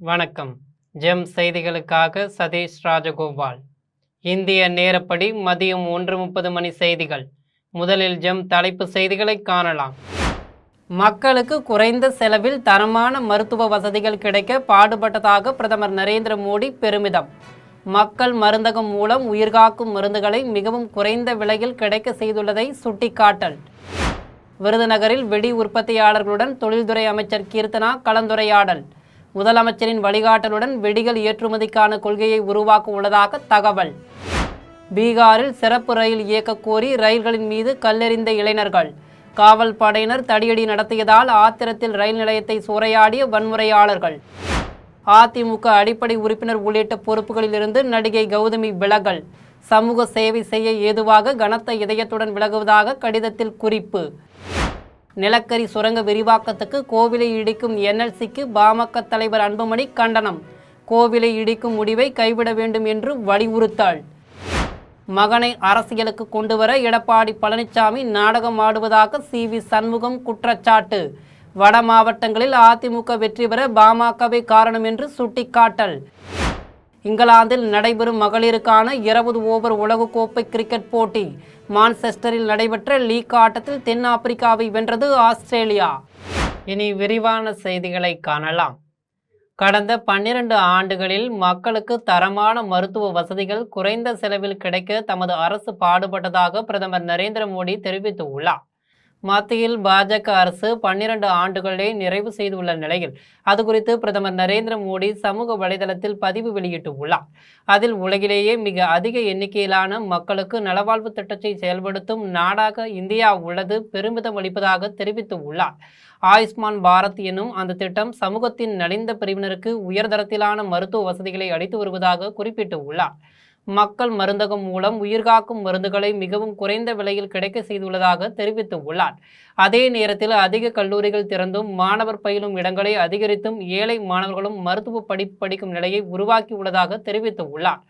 வணக்கம். ஜெம் செய்திகளுக்காக சதீஷ் ராஜகோபால். இந்திய நேரப்படி மதியம் 1:30 மணி செய்திகள். முதலில் ஜெம் தலைப்பு செய்திகளை காணலாம். மக்களுக்கு குறைந்த செலவில் தரமான மருத்துவ வசதிகள் கிடைக்க பாடுபட்டதாக பிரதமர் நரேந்திர மோடி பெருமிதம். மக்கள் மருந்தகம் மூலம் உயிர்காக்கும் மருந்துகளை மிகவும் குறைந்த விலையில் கிடைக்க செய்துள்ளதை சுட்டிக்காட்டல். விருதுநகரில் வெடி உற்பத்தியாளர்களுடன் தொழில்துறை அமைச்சர் கீர்த்தனா கலந்துரையாடல். முதலமைச்சரின் வழிகாட்டலுடன் வெடிகள் ஏற்றுமதிக்கான கொள்கையை உருவாக்க உள்ளதாக தகவல். பீகாரில் சிறப்பு ரயில் இயக்க கோரி ரயில்களின் மீது கல்லெறிந்த இளைஞர்கள். காவல் படையினர் தடியடி நடத்தியதால் ஆத்திரத்தில் ரயில் நிலையத்தை சூறையாடிய வன்முறையாளர்கள். அதிமுக அடிப்படை உறுப்பினர் உள்ளிட்ட பொறுப்புகளில் இருந்து நடிகை கௌதமி விலகல். சமூக சேவை செய்ய ஏதுவாக கனத்த இதயத்துடன் விலகுவதாக கடிதத்தில் குறிப்பு. நிலக்கரி சுரங்க விரிவாக்கத்துக்கு கோவிலை இடிக்கும் NLCக்கு பாமக தலைவர் அன்புமணி கண்டனம். கோவிலை இடிக்கும் முடிவை கைவிட வேண்டும் என்று வலியுறுத்தல். மகனை அரசியலுக்கு கொண்டுவர எடப்பாடி பழனிசாமி நாடகம் ஆடுவதாக CV சண்முகம் குற்றச்சாட்டு. வட மாவட்டங்களில் அதிமுக வெற்றி பெற பாமகவே காரணம் என்று சுட்டிக்காட்டல். இங்கிலாந்தில் நடைபெறும் மகளிருக்கான 20 ஓவர் உலகக்கோப்பை கிரிக்கெட் போட்டி. மான்செஸ்டரில் நடைபெற்ற லீக் ஆட்டத்தில் தென்னாப்பிரிக்காவை வென்றது ஆஸ்திரேலியா. இனி விரிவான செய்திகளை காணலாம். கடந்த 12 ஆண்டுகளில் மக்களுக்கு தரமான மருத்துவ வசதிகள் குறைந்த செலவில் கிடைக்க தமது அரசு பாடுபட்டதாக பிரதமர் நரேந்திர மோடி தெரிவித்துள்ளார். மத்தியில் பாஜக அரசு 12 ஆண்டுகளை நிறைவு செய்துள்ள நிலையில் அது குறித்து பிரதமர் நரேந்திர மோடி சமூக வலைதளத்தில் பதிவு வெளியிட்டுள்ளார். அதில் உலகிலேயே மிக அதிக எண்ணிக்கையிலான மக்களுக்கு நலவாழ்வு திட்டத்தை செயல்படுத்தும் நாடாக இந்தியா உள்ளது பெருமிதம் அளிப்பதாக தெரிவித்துள்ளார். ஆயுஷ்மான் பாரத் எனும் அந்த திட்டம் சமூகத்தின் நலிந்த பிரிவினருக்கு உயர்தரத்திலான மருத்துவ வசதிகளை அளித்து வருவதாக குறிப்பிட்டுள்ளார். மக்கள் மருந்தகம் மூலம் உயிர்காக்கும் மருந்துகளை மிகவும் குறைந்த விலையில் கிடைக்க செய்துள்ளதாக தெரிவித்துள்ளார். அதே நேரத்தில் அதிக கல்லூரிகள் திறந்தும் மாணவர் பயிலும் இடங்களை அதிகரித்தும் ஏழை மாணவர்களும் மருத்துவ படிப்பு படிக்கும் நிலையை உருவாக்கியுள்ளதாக தெரிவித்துள்ளார்.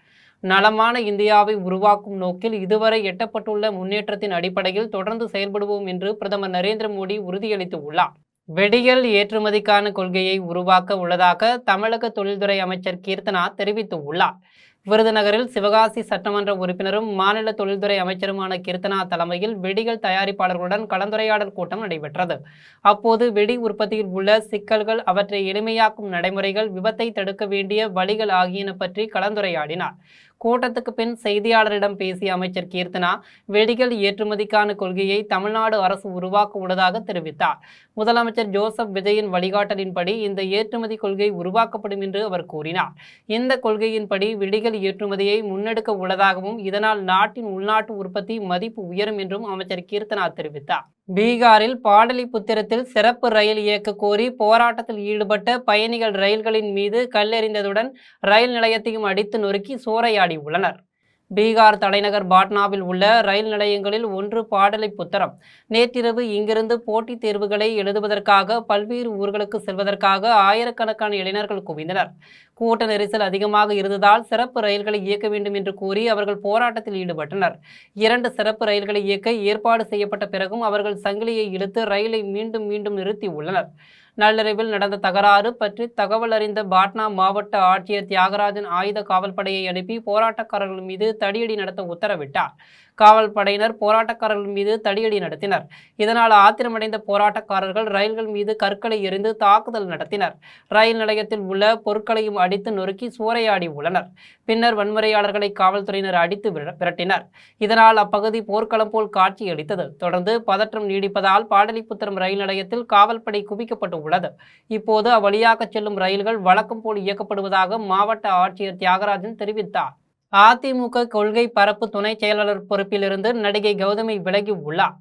நலமான இந்தியாவை உருவாக்கும் நோக்கில் இதுவரை எட்டப்பட்டுள்ள முன்னேற்றத்தின் அடிப்படையில் தொடர்ந்து செயல்படுவோம் என்று பிரதமர் நரேந்திர மோடி உறுதியளித்துள்ளார். வெடிகள் ஏற்றுமதிக்கான கொள்கையை உருவாக்க உள்ளதாக தமிழக தொழில்துறை அமைச்சர் கீர்த்தனா தெரிவித்துள்ளார். விருதுநகரில் சிவகாசி சட்டமன்ற உறுப்பினரும் மாநில தொழில்துறை அமைச்சருமான கீர்த்தனா தலைமையில் வெடிகள் தயாரிப்பாளர்களுடன் கலந்துரையாடல் கூட்டம் நடைபெற்றது. அப்போது வெடி உற்பத்தியில் உள்ள சிக்கல்கள், அவற்றை எளிமையாக்கும் நடைமுறைகள், விபத்தை தடுக்க வேண்டிய வழிகள் ஆகியன பற்றி கலந்துரையாடினார். கூட்டத்துக்கு பின் செய்தியாளரிடம் பேசிய அமைச்சர் கீர்த்தனா வெடிகள் ஏற்றுமதிக்கான கொள்கையை தமிழ்நாடு அரசு உருவாக்க உள்ளதாக தெரிவித்தார். முதலமைச்சர் ஜோசப் விஜயின் வழிகாட்டலின்படி இந்த ஏற்றுமதி கொள்கை உருவாக்கப்படும் என்று அவர் கூறினார். இந்த கொள்கையின்படி வெடிகள் ஏற்றுமதியை முன்னெடுக்க உள்ளதாகவும் இதனால் நாட்டின் உள்நாட்டு உற்பத்தி மதிப்பு உயரும் என்றும் அமைச்சர் கீர்த்தனா தெரிவித்தார். பீகாரில் பாடலிபுத்திரத்தில் சிறப்பு ரயில் இயக்க கோரி போராட்டத்தில் ஈடுபட்ட பயணிகள் ரயில்களின் மீது கல்லெறிந்ததுடன் ரயில் நிலையத்தையும் அடித்து நொறுக்கி சூறையாடியுள்ளனர். பீகார் தலைநகர் பாட்னாவில் உள்ள ரயில் நிலையங்களில் ஒன்று பாடலிபுத்திரம். நேற்றிரவு இங்கிருந்து போட்டித் தேர்வுகளை எழுதுவதற்காக பல்வேறு ஊர்களுக்கு செல்வதற்காக ஆயிரக்கணக்கான இளைஞர்கள் குவிந்தனர். கூட்ட நெரிசல் அதிகமாக இருந்ததால் சிறப்பு ரயில்களை இயக்க வேண்டும் என்று கூறி அவர்கள் போராட்டத்தில் ஈடுபட்டனர். 2 சிறப்பு ரயில்களை இயக்க ஏற்பாடு செய்யப்பட்ட பிறகும் அவர்கள் சங்கிலியை இழுத்து ரயிலை மீண்டும் நிறுத்தி உள்ளனர். நள்ளிரவில் நடந்த தகராறு பற்றி தகவல் அறிந்த பாட்னா மாவட்ட ஆட்சியர் தியாகராஜன் ஆயுத காவல்படையை அனுப்பி போராட்டக்காரர்கள் மீது தடியடி நடத்த உத்தரவிட்டார். காவல் படையினர் போராட்டக்காரர்கள் மீது தடியடி நடத்தினர். இதனால் ஆத்திரமடைந்த போராட்டக்காரர்கள் ரயில்கள் மீது கற்களை எறிந்து தாக்குதல் நடத்தினர். ரயில் நிலையத்தில் உள்ள பொருட்களையும் அடித்து நொறுக்கி சூறையாடி உள்ளனர். பின்னர் வன்முறையாளர்களை காவல்துறையினர் அடித்து விரட்டினர். இதனால் அப்பகுதி போர்க்களம் போல் காட்சியளித்தது. தொடர்ந்து பதற்றம் நீடிப்பதால் பாடலிபுத்திரம் ரயில் நிலையத்தில் காவல்படை குவிக்கப்பட்டு உள்ளது. இப்போது அவ்வழியாக செல்லும் ரயில்கள் வழக்கம் போல் இயக்கப்படுவதாக மாவட்ட ஆட்சியர் தியாகராஜன் தெரிவித்தார். அதிமுக கொள்கை பரப்பு துணை செயலாளர் பொறுப்பிலிருந்து நடிகை கௌதமி விலகி உள்ளார்.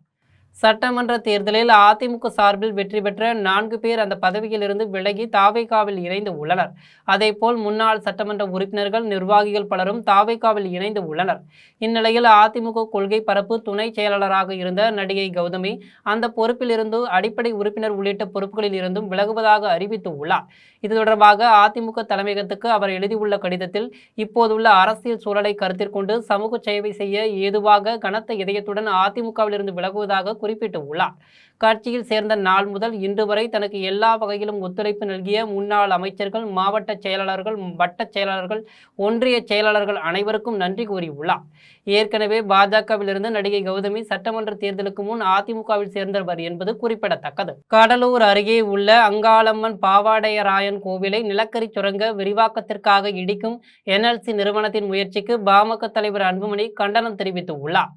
சட்டமன்ற தேர்தலில் அதிமுக சார்பில் வெற்றி பெற்ற 4 பேர் அந்த பதவியில் இருந்து விலகி தாவேகாவில் இணைந்து உள்ளனர். அதேபோல் முன்னாள் சட்டமன்ற உறுப்பினர்கள், நிர்வாகிகள் பலரும் தாவேகாவில் இணைந்து உள்ளனர். இந்நிலையில் அதிமுக கொள்கை பரப்பு துணை செயலாளராக இருந்த நடிகை கௌதமி அந்த பொறுப்பில் இருந்து அடிப்படை உறுப்பினர் உள்ளிட்ட பொறுப்புகளில் இருந்தும் விலகுவதாக அறிவித்து உள்ளார். இது தொடர்பாக அதிமுக தலைமையகத்துக்கு அவர் எழுதியுள்ள கடிதத்தில் இப்போதுள்ள அரசியல் சூழலை கருத்தில் கொண்டு சமூக சேவை செய்ய ஏதுவாக கனத்த இதயத்துடன் அதிமுகவில் இருந்து விலகுவதாக குறிப்பிட்டுள்ளார். கட்சியில் சேர்ந்த நாள் முதல் இன்று வரை தனக்கு எல்லா வகையிலும் ஒத்துழைப்பு நல்கிய முன்னாள் அமைச்சர்கள், மாவட்ட செயலாளர்கள், வட்ட செயலாளர்கள், ஒன்றிய செயலாளர்கள் அனைவருக்கும் நன்றி கூறியுள்ளார். ஏற்கனவே பாஜகவிலிருந்து நடிகை கௌதமி சட்டமன்ற தேர்தலுக்கு முன் அதிமுகவில் சேர்ந்தவர் என்பது குறிப்பிடத்தக்கது. கடலூர் அருகே உள்ள அங்காளம்மன் பாவாடையராயன் கோவிலை நிலக்கரி சுரங்க விரிவாக்கத்திற்காக இடிக்கும் என்எல்சி நிறுவனத்தின் முயற்சிக்கு பாமக தலைவர் அன்புமணி கண்டனம் தெரிவித்துள்ளார்.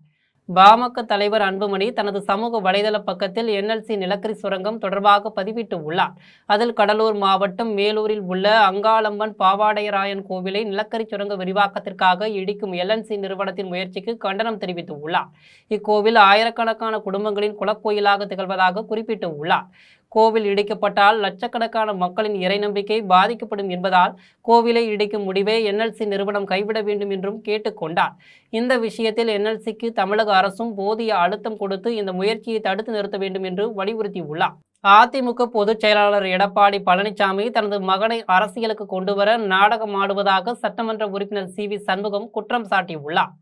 பாமக தலைவர் அன்புமணி தனது சமூக வலைதள பக்கத்தில் என்எல்சி நிலக்கரி சுரங்கம் தொடர்பாக பதிவிட்டு உள்ளார். அதில் கடலூர் மாவட்டம் மேலூரில் உள்ள அங்காளம்மன் பாவாடையராயன் கோவிலை நிலக்கரி சுரங்க விரிவாக்கத்திற்காக இடிக்கும் எல்என்சி நிறுவனத்தின் முயற்சிக்கு கண்டனம் தெரிவித்து உள்ளார். இக்கோவில் ஆயிரக்கணக்கான குடும்பங்களின் குலக்கோயிலாக திகழ்வதாக குறிப்பிட்டு உள்ளார். கோவில் இடிக்கப்பட்டால் லட்சக்கணக்கான மக்களின் இறை நம்பிக்கை பாதிக்கப்படும் என்பதால் கோவிலை இடிக்கும் முடிவை என்எல்சி நிறுவனம் கைவிட வேண்டும் என்றும் கேட்டுக்கொண்டார். இந்த விஷயத்தில் என்எல்சிக்கு தமிழக அரசும் போதிய அழுத்தம் கொடுத்து இந்த முயற்சியை தடுத்து நிறுத்த வேண்டும் என்று வலியுறுத்தியுள்ளார். அதிமுக பொதுச் செயலாளர் எடப்பாடி பழனிசாமி தனது மகனை அரசியலுக்கு கொண்டுவர நாடகமாடுவதாக சட்டமன்ற உறுப்பினர் சி.வி. சண்முகம் குற்றம் சாட்டியுள்ளார்.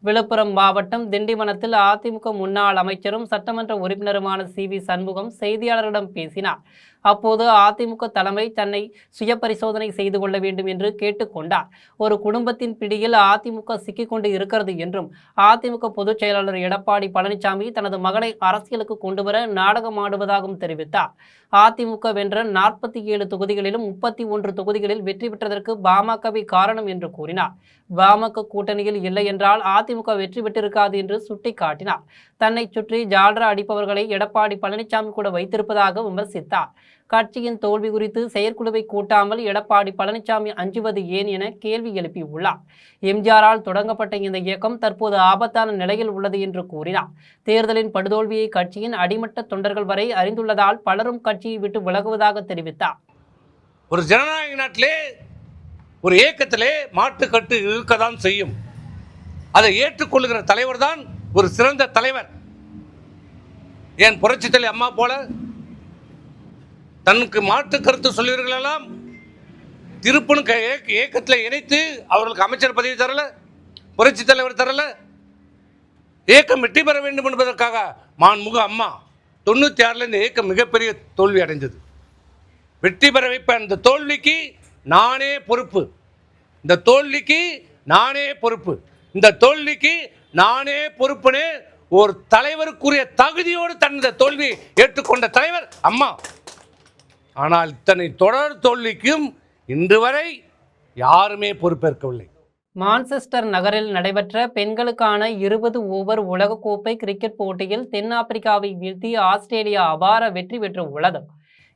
விழுப்புரம் மாவட்டம் திண்டிவனத்தில் அதிமுக முன்னாள் அமைச்சரும் சட்டமன்ற உறுப்பினருமான சி.வி. சண்முகம் செய்தியாளர்களிடம் பேசினார். அப்போது அதிமுக தலைமை தன்னை சுய பரிசோதனை செய்து கொள்ள வேண்டும் என்று கேட்டுக்கொண்டார். ஒரு குடும்பத்தின் பிடியில் அதிமுக சிக்கிக்கொண்டு இருக்கிறது என்றும் அதிமுக பொதுச் செயலாளர் எடப்பாடி பழனிசாமி தனது மகனை அரசியலுக்கு கொண்டுவர நாடகமாடுவதாகவும் தெரிவித்தார். அதிமுக வென்ற 47 தொகுதிகளிலும் 31 தொகுதிகளில் வெற்றி பெற்றதற்கு பாமகவே காரணம் என்று கூறினார். பாமக கூட்டணியில் இல்லை என்றால் அதிமுக வெற்றி பெற்றிருக்காது என்று சுட்டிக்காட்டினார். தன்னை சுற்றி ஜால்ரா அடிப்பவர்களை எடப்பாடி பழனிசாமி கூட வைத்திருப்பதாக விமர்சித்தார். கட்சியின் தோல்வி குறித்து செயற்குழுவை கூட்டாமல் எடப்பாடி பழனிசாமி அஞ்சுவது ஏன் என கேள்வி எழுப்பியுள்ளார். எம்ஜிஆரால் தொடங்கப்பட்ட இந்த இயக்கம் தற்போது ஆபத்தான நிலையில் உள்ளது என்று கூறினார். தேர்தலின் படுதோல்வியை கட்சியின் அடிமட்ட தொண்டர்கள் வரை அறிந்துள்ளதால் பலரும் கட்சியை விட்டு விலகுவதாக தெரிவித்தார். ஒரு ஜனநாயக நாட்டிலே ஒரு இயக்கத்திலே மாட்டுக்கட்டு இருக்கதான் செய்யும். அதை ஏற்றுக்கொள்ளுகிற தலைவர் தான் ஒரு சிறந்த தலைவர். ஏன் புரட்சித் தலைவி அம்மா போல தனக்கு மாற்று கருத்து சொல்லியவர்களெல்லாம் திருப்பணம் இயக்கத்தில் இணைத்து அவர்களுக்கு அமைச்சர் பதவி தரல, புரட்சி தலைவர் தரல. இயக்கம் வெற்றி பெற வேண்டும் என்பதற்காக மாண்புமிகு அம்மா 96 இந்த இயக்கம் மிகப்பெரிய தோல்வி அடைந்தது. வெற்றி பெற வைப்ப அந்த தோல்விக்கு நானே பொறுப்பு. இந்த தோல்விக்கு நானே பொறுப்பு. இந்த தோல்விக்கு நானே பொறுப்புனே ஒரு தலைவருக்குரிய தகுதியோடு தனது தோல்வியை ஏற்றுக்கொண்ட தலைவர் அம்மா. ஆனால் இத்தனை தொடர் தோல்விக்கும் இன்று வரை யாருமே பொறுப்பேற்கவில்லை. மான்செஸ்டர் நகரில் நடைபெற்ற பெண்களுக்கான 20 ஓவர் உலகக்கோப்பை கிரிக்கெட் போட்டியில் தென்னாப்பிரிக்காவை வீழ்த்தி ஆஸ்திரேலியா அபார வெற்றி பெற்று உள்ளது.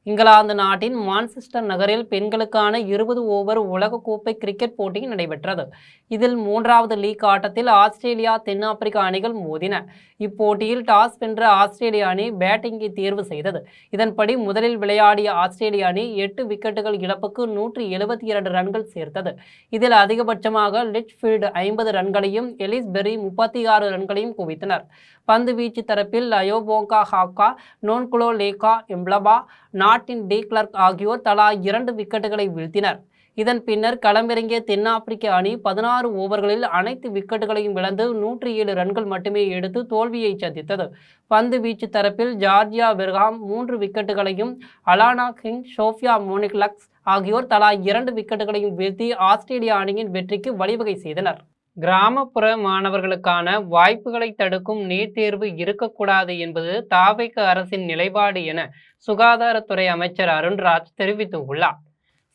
இங்கிலாந்து நாட்டின் மான்செஸ்டர் நகரில் பெண்களுக்கான 20 ஓவர் உலகக்கோப்பை கிரிக்கெட் போட்டி நடைபெற்றது. இதில் 3வது லீக் ஆட்டத்தில் ஆஸ்திரேலியா தென்னாப்பிரிக்கா அணிகள் மோதின. இப்போட்டியில் டாஸ் வென்ற ஆஸ்திரேலிய அணி பேட்டிங்கை தேர்வு செய்தது. இதன்படி முதலில் விளையாடிய ஆஸ்திரேலிய அணி 8 விக்கெட்டுகள் இழப்புக்கு 172 ரன்கள் சேர்த்தது. இதில் அதிகபட்சமாக லிட்ச்ஃபீல்டு 50 ரன்களையும் எலிஸ் பெர்ரி 36 ரன்களையும் குவித்தனர். பந்து வீச்சு தரப்பில் லயோபோங்கா ஹாக்கா, நோன்குலோ லேகா எம்ப்ளபா, நாட்டின் டி கிளர்க் ஆகியோர் தலா 2 விக்கெட்டுகளை வீழ்த்தினர். இதன் பின்னர் களமிறங்கிய தென்னாப்பிரிக்க அணி 16 ஓவர்களில் அனைத்து விக்கெட்டுகளையும் இழந்து 107 ரன்கள் மட்டுமே எடுத்து தோல்வியை சந்தித்தது. பந்து வீச்சு தரப்பில் ஜார்ஜியா பெர்ஹாம் 3 விக்கெட்டுகளையும், அலானா கிங், சோஃபியா மோனிக்லக்ஸ் ஆகியோர் தலா 2 விக்கெட்டுகளையும் வீழ்த்தி ஆஸ்திரேலிய அணியின் வெற்றிக்கு வழிவகை செய்தனர். கிராமப்புற மாணவர்களுக்கான வாய்ப்புகளை தடுக்கும் நீட் தேர்வு இருக்கக்கூடாது என்பது தாவேக அரசின் நிலைப்பாடு என சுகாதாரத்துறை அமைச்சர் அருண்ராஜ் தெரிவித்துள்ளார்.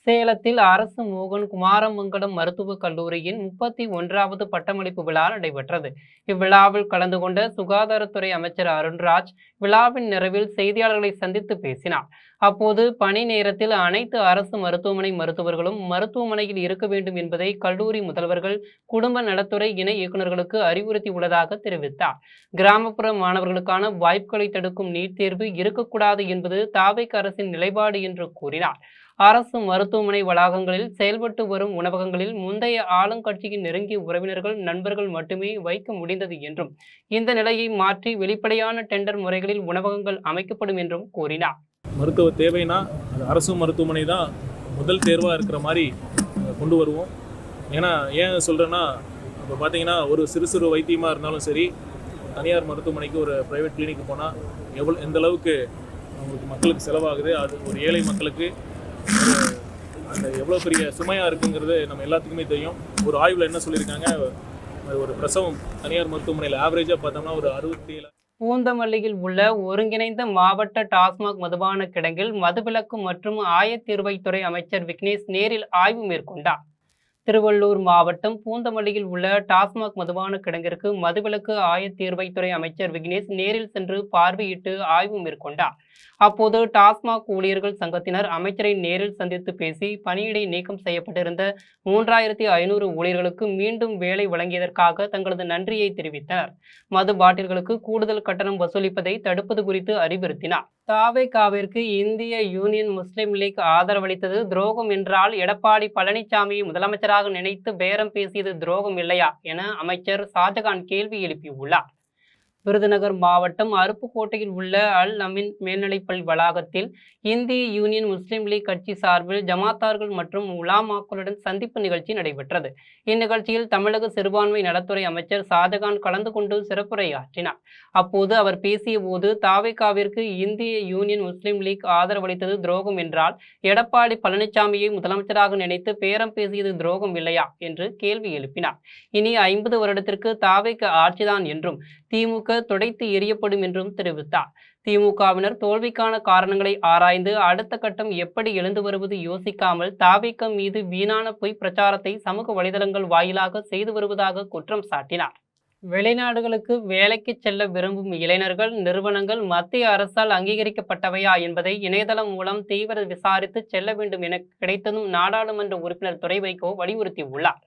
சேலத்தில் அரசு மோகன் குமாரமங்கலம் மருத்துவக் கல்லூரியின் 31வது பட்டமளிப்பு விழா நடைபெற்றது. இவ்விழாவில் கலந்து கொண்ட சுகாதாரத்துறை அமைச்சர் அருண்ராஜ் விழாவின் நிறைவில் செய்தியாளர்களை சந்தித்து பேசினார். அப்போது பணி நேரத்தில் அனைத்து அரசு மருத்துவமனை மருத்துவர்களும் மருத்துவமனையில் இருக்க வேண்டும் என்பதை கல்லூரி முதல்வர்கள், குடும்ப நலத்துறை இணை இயக்குநர்களுக்கு அறிவுறுத்தி உள்ளதாக தெரிவித்தார். கிராமப்புற மாணவர்களுக்கான வாய்ப்புகளை தடுக்கும் நீட் தேர்வு இருக்கக்கூடாது என்பது தாவேக அரசின் நிலைப்பாடு என்று கூறினார். அரசு மருத்துவமனை வளாகங்களில் செயல்பட்டு வரும் உணவகங்களில் முந்தைய ஆளுங்கட்சியின் நெருங்கிய உறவினர்கள், நண்பர்கள் மட்டுமே வைக்க முடிந்தது என்றும் இந்த நிலையை மாற்றி வெளிப்படையான டெண்டர் முறைகளில் உணவகங்கள் அமைக்கப்படும் என்றும் கூறினார். மருத்துவ தேவைனா அது அரசு மருத்துவமனை தான் முதல் தேர்வாக இருக்கிற மாதிரி கொண்டு வருவோம். ஏன்னா ஏன் சொல்கிறேன்னா, இப்போ பார்த்தீங்கன்னா ஒரு சிறு வைத்தியமாக இருந்தாலும் சரி, தனியார் மருத்துவமனைக்கு ஒரு ப்ரைவேட் கிளினிக் போனால் எந்த அளவுக்கு அவங்களுக்கு மக்களுக்கு செலவாகுது, அது ஒரு ஏழை மக்களுக்கு அந்த எவ்வளோ பெரிய சுமையாக இருக்குங்கிறது நம்ம எல்லாத்துக்குமே தெரியும். ஒரு ஆய்வில் என்ன சொல்லியிருக்காங்க, ஒரு பிரசவம் தனியார் மருத்துவமனையில் ஆவரேஜாக பார்த்தோம்னா ஒரு 67. பூந்தமல்லியில் உள்ள ஒருங்கிணைந்த மாவட்ட டாஸ்மாக் மதுபான கிடங்கில் மதுவிலக்கு மற்றும் ஆயத்தீர்வைத்துறை அமைச்சர் விக்னேஷ் நேரில் ஆய்வு மேற்கொண்டார். திருவள்ளூர் மாவட்டம் பூந்தமல்லியில் உள்ள டாஸ்மாக் மதுபான கிடங்கிற்கு மதுவிலக்கு ஆயத்தீர்வைத்துறை அமைச்சர் விக்னேஷ் நேரில் சென்று பார்வையிட்டு ஆய்வு மேற்கொண்டார். அப்போது டாஸ்மாக் ஊழியர்கள் சங்கத்தினர் அமைச்சரை நேரில் சந்தித்து பேசி பணியிடை நீக்கம் செய்யப்பட்டிருந்த 3500 ஊழியர்களுக்கு மீண்டும் வேலை வழங்கியதற்காக தங்களது நன்றியை தெரிவித்தனர். மது பாட்டில்களுக்கு கூடுதல் கட்டணம் வசூலிப்பதை தடுப்பது குறித்து அறிவுறுத்தினார். தாவேகாவிற்கு இந்திய யூனியன் முஸ்லிம் லீக் ஆதரவளித்தது துரோகம் என்றால் எடப்பாடி பழனிசாமியை முதலமைச்சராக நினைத்து பேரம் பேசியது துரோகம் இல்லையா என அமைச்சர் ஷாஜகான் கேள்வி எழுப்பியுள்ளார். விருதுநகர் மாவட்டம் அருப்புக்கோட்டையில் உள்ள அல் அமீன் மேல்நிலைப்பள்ளி வளாகத்தில் இந்திய யூனியன் முஸ்லிம் லீக் கட்சி சார்பில் ஜமாத்தார்கள் மற்றும் உலாமாக்களுடன் சந்திப்பு நிகழ்ச்சி நடைபெற்றது. இந்நிகழ்ச்சியில் தமிழக சிறுபான்மை நலத்துறை அமைச்சர் ஷாஜகான் கலந்து கொண்டு சிறப்புரையாற்றினார். அப்போது அவர் பேசிய போது தாவேகாவிற்கு இந்திய யூனியன் முஸ்லிம் லீக் ஆதரவளித்தது துரோகம் என்றால் எடப்பாடி பழனிசாமியை முதலமைச்சராக நினைத்து பேரம் பேசியது துரோகம் இல்லையா என்று கேள்வி எழுப்பினார். இனி 50 வருடத்திற்கு தாவேகா ஆட்சிதான் என்றும் திமுக துடைத்து எறியப்படும் என்றும் தெரிவித்தார். திமுகவினர் தோல்விக்கான காரணங்களை ஆராய்ந்து அடுத்த கட்டம் எப்படி எழுந்து வருவது யோசிக்காமல் தாவேகா மீது வீணான பொய் பிரச்சாரத்தை சமூக வலைதளங்கள் வாயிலாக செய்து வருவதாக குற்றம் சாட்டினார். வெளிநாடுகளுக்கு வேலைக்கு செல்ல விரும்பும் இளைஞர்கள், நிறுவனங்கள் மத்திய அரசால் அங்கீகரிக்கப்பட்டவையா என்பதை இணையதளம் மூலம் தீவிர விசாரித்து செல்ல வேண்டும் என கிடைத்ததும் நாடாளுமன்ற உறுப்பினர் துரை வைகோ வலியுறுத்தியுள்ளார்.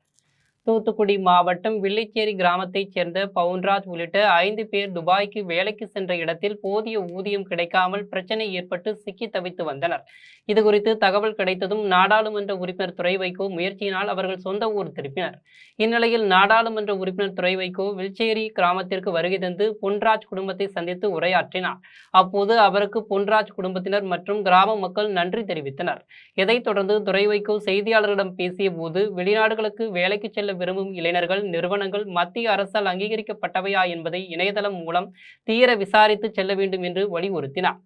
தூத்துக்குடி மாவட்டம் வில்லிச்சேரி கிராமத்தைச் சேர்ந்த பவுன்ராஜ் உள்ளிட்ட 5 பேர் துபாய்க்கு வேலைக்கு சென்ற இடத்தில் போதிய ஊதியம் கிடைக்காமல் பிரச்சனை ஏற்பட்டு சிக்கி தவித்து வந்தனர். இதுகுறித்து தகவல் கிடைத்ததும் நாடாளுமன்ற உறுப்பினர் துரை வைகோ முயற்சியினால் அவர்கள் சொந்த ஊர் திருப்பினர். இந்நிலையில் நாடாளுமன்ற உறுப்பினர் துரை வைகோ வில்லிச்சேரி கிராமத்திற்கு வருகை தந்து பொன்ராஜ் குடும்பத்தை சந்தித்து உரையாற்றினார். அப்போது அவருக்கு பொன்ராஜ் குடும்பத்தினர் மற்றும் கிராம மக்கள் நன்றி தெரிவித்தனர். இதைத் தொடர்ந்து துரை வைகோ செய்தியாளர்களிடம் பேசிய போது வெளிநாடுகளுக்கு வேலைக்கு செல்ல விரும்பும் இளைஞர்கள், நிறுவனங்கள் மத்திய அரசால் அங்கீகரிக்கப்பட்டவையா என்பதை இணையதளம் மூலம் தீர விசாரித்து செல்ல வேண்டும் என்று வலியுறுத்தினார்.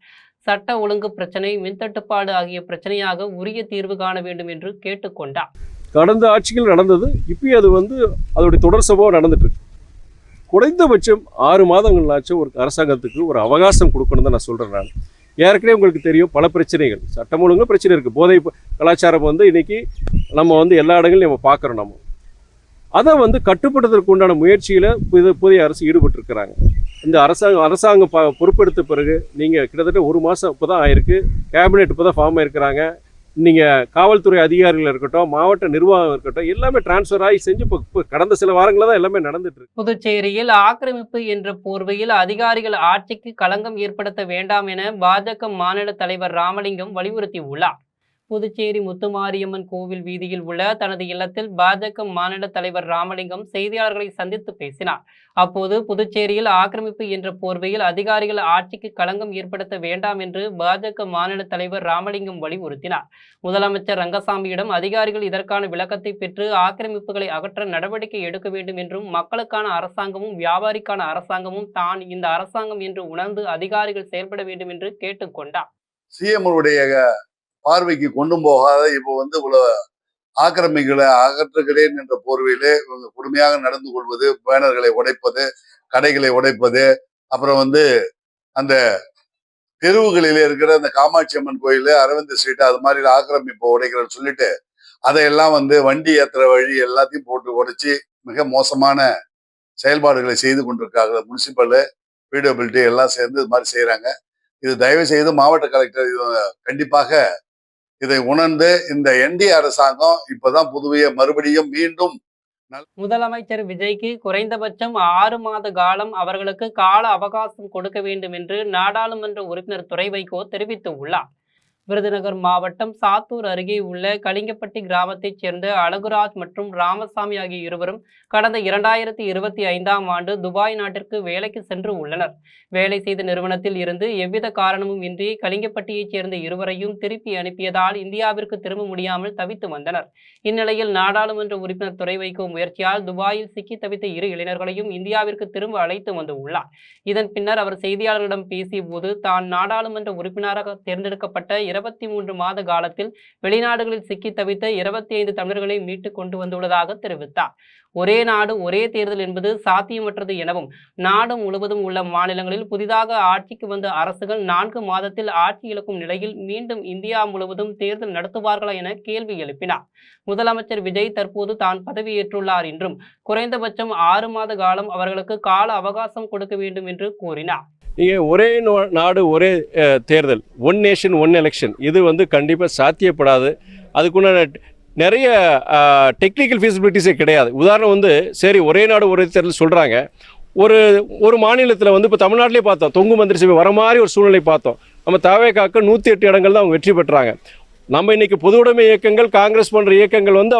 சட்ட ஒழுங்கு பிரச்சனை, மின்தட்டுப்பாடு ஆகிய பிரச்சனையாக உரிய தீர்வு காண வேண்டும் என்று கேட்டுக்கொண்டார். கடந்த ஆட்சிகள் நடந்தது, இப்பயும் அது அதோடைய தொடர் சம்பவம் நடந்துட்டு இருக்கு. குறைந்தபட்சம் 6 மாதங்களாச்சும் ஒரு அரசாங்கத்துக்கு ஒரு அவகாசம் கொடுக்கணும் தான் நான் சொல்றேன். நான் ஏற்கனவே உங்களுக்கு தெரியும் பல பிரச்சனைகள், சட்டம் ஒழுங்கு பிரச்சனை இருக்கு, போதை கலாச்சாரம் இன்னைக்கு நம்ம எல்லா இடங்களையும் நம்ம பார்க்குறோம். நம்ம அதை கட்டுப்படுத்துறதுக்கு உண்டான முயற்சியில் புதிய அரசு ஈடுபட்டு இருக்கிறாங்க. இந்த அரசாங்கம் பொறுப்பெடுத்த பிறகு நீங்கள் கிட்டத்தட்ட 1 மாதம் இப்போ தான் ஆயிருக்கு, கேபினெட் இப்போ தான் ஃபார்ம் ஆயிருக்கிறாங்க. நீங்கள் காவல்துறை அதிகாரிகள் இருக்கட்டும், மாவட்ட நிர்வாகம் இருக்கட்டும், எல்லாமே டிரான்ஸ்ஃபர் ஆகி செஞ்சு இப்போ கடந்த சில வாரங்களில் தான் எல்லாமே நடந்துட்டு இருக்கு. புதுச்சேரியில் ஆக்கிரமிப்பு என்ற போர்வையில் அதிகாரிகள் ஆட்சிக்கு களங்கம் ஏற்படுத்த வேண்டாம் என பாஜக மாநில தலைவர் ராமலிங்கம் வலியுறுத்தியுள்ளார். புதுச்சேரி முத்துமாரியம்மன் கோவில் வீதியில் உள்ள தனது இல்லத்தில் பாஜக மாநில தலைவர் ராமலிங்கம் செய்தியாளர்களை சந்தித்து பேசினார். அப்போது புதுச்சேரியில் ஆக்கிரமிப்பு என்ற போர்வையில் அதிகாரிகள் ஆட்சிக்கு களங்கம் ஏற்படுத்த வேண்டாம் என்று பாஜக மாநில தலைவர் ராமலிங்கம் வலியுறுத்தினார். முதலமைச்சர் ரங்கசாமியிடம் அதிகாரிகள் இதற்கான விளக்கத்தை பெற்று ஆக்கிரமிப்புகளை அகற்ற நடவடிக்கை எடுக்க வேண்டும் என்றும், மக்களுக்கான அரசாங்கமும் வியாபாரிக்கான அரசாங்கமும் தான் இந்த அரசாங்கம் என்று உணர்ந்து அதிகாரிகள் செயல்பட வேண்டும் என்று கேட்டுக்கொண்டார். சிஎம்முடைய பார்வைக்கு கொண்டு போகாத இப்போ இவ்வளவு ஆக்கிரமிகளை அகற்றுகிறேன் என்ற போர்வையிலே இவங்க கொடுமையாக நடந்து கொள்வது, பேனர்களை உடைப்பது, கடைகளை உடைப்பது, அப்புறம் அந்த தெருவுகளிலே இருக்கிற அந்த காமாட்சி அம்மன் கோயில், அரவிந்த் ஸ்ட்ரீட், அது மாதிரி ஆக்கிரமிப்பை உடைக்கிறன்னு சொல்லிட்டு அதையெல்லாம் வண்டி ஏத்துற வழி எல்லாத்தையும் போட்டு உடைச்சி மிக மோசமான செயல்பாடுகளை செய்து கொண்டிருக்காங்க. முனிசிபல், பிடபிள்யூடி எல்லாம் சேர்ந்து இது மாதிரி செய்யறாங்க. இது தயவு செய்து மாவட்ட கலெக்டர் கண்டிப்பாக இதை உணர்ந்து இந்த என்டிஏ அரசாங்கம் இப்பதான் புதுவையை மறுபடியும் மீண்டும் முதலமைச்சர் விஜய்க்கு குறைந்தபட்சம் 6 மாத காலம் அவர்களுக்கு கால அவகாசம் கொடுக்க வேண்டும் என்று நாடாளுமன்ற உறுப்பினர் துரை வைகோ தெரிவித்துள்ளார். விருதுநகர் மாவட்டம் சாத்தூர் அருகே உள்ள கலிங்கப்பட்டி கிராமத்தைச் சேர்ந்த அழகுராஜ் மற்றும் ராமசாமி ஆகிய இருவரும் கடந்த 2025ஆம் ஆண்டு துபாய் நாட்டிற்கு வேலைக்கு சென்று உள்ளனர். வேலை செய்த நிறுவனத்தில் இருந்து எவ்வித காரணமும் இன்றி கலிங்கப்பட்டியைச் சேர்ந்த இருவரையும் திருப்பி அனுப்பியதால் இந்தியாவிற்கு திரும்ப முடியாமல் தவித்து வந்தனர். இந்நிலையில் நாடாளுமன்ற உறுப்பினர் துரை வைகோ முயற்சியால் துபாயில் சிக்கி தவித்த இரு இளைஞர்களையும் இந்தியாவிற்கு திரும்ப அழைத்து வந்து உள்ளார். இதன் பின்னர் அவர் செய்தியாளர்களிடம் பேசிய போது தான் நாடாளுமன்ற உறுப்பினராக தேர்ந்தெடுக்கப்பட்ட 23 மாத காலத்தில் வெளிநாடுகளில் சிக்கி தவித்த 25 தமிழர்களை மீட்டு கொண்டு வந்துள்ளதாக தெரிவித்தார். ஒரே நாடு ஒரே தேர்தல் என்பது சாத்தியமற்றது எனவும் நாடு முழுவதும் உள்ள மாநிலங்களில் புதிதாக ஆட்சிக்கு வந்த அரசுகள் 4 மாதத்தில் ஆட்சி இழக்கும் நிலையில் மீண்டும் இந்தியா முழுவதும் தேர்தல் நடத்துவார்களா என கேள்வி எழுப்பினார். முதலமைச்சர் விஜய் தற்போது தான் பதவியேற்றுள்ளார் என்றும் குறைந்தபட்சம் 6 மாத காலம் அவர்களுக்கு கால அவகாசம் கொடுக்க வேண்டும் என்று கூறினார். நீங்கள் ஒரே நாடு ஒரே தேர்தல், ஒன் நேஷன் ஒன் எலெக்ஷன், இது வந்து கண்டிப்பாக சாத்தியப்படாது. அதுக்குண்டான நிறைய டெக்னிக்கல் ஃபீஸிபிலிட்டிஸே கிடையாது. உதாரணம் வந்து சரி ஒரே நாடு ஒரே தேர்தல் சொல்கிறாங்க. ஒரு மாநிலத்தில் வந்து இப்போ தமிழ்நாட்டிலே பார்த்தோம், தொங்கு மந்திரி சபை வர மாதிரி ஒரு சூழ்நிலை பார்த்தோம். நம்ம தவேகாக்க 108 இடங்கள் தான் அவங்க வெற்றி பெற்றாங்க. நம்ம இன்றைக்கி பொது உடைமை இயக்கங்கள், காங்கிரஸ் போன்ற இயக்கங்கள் வந்து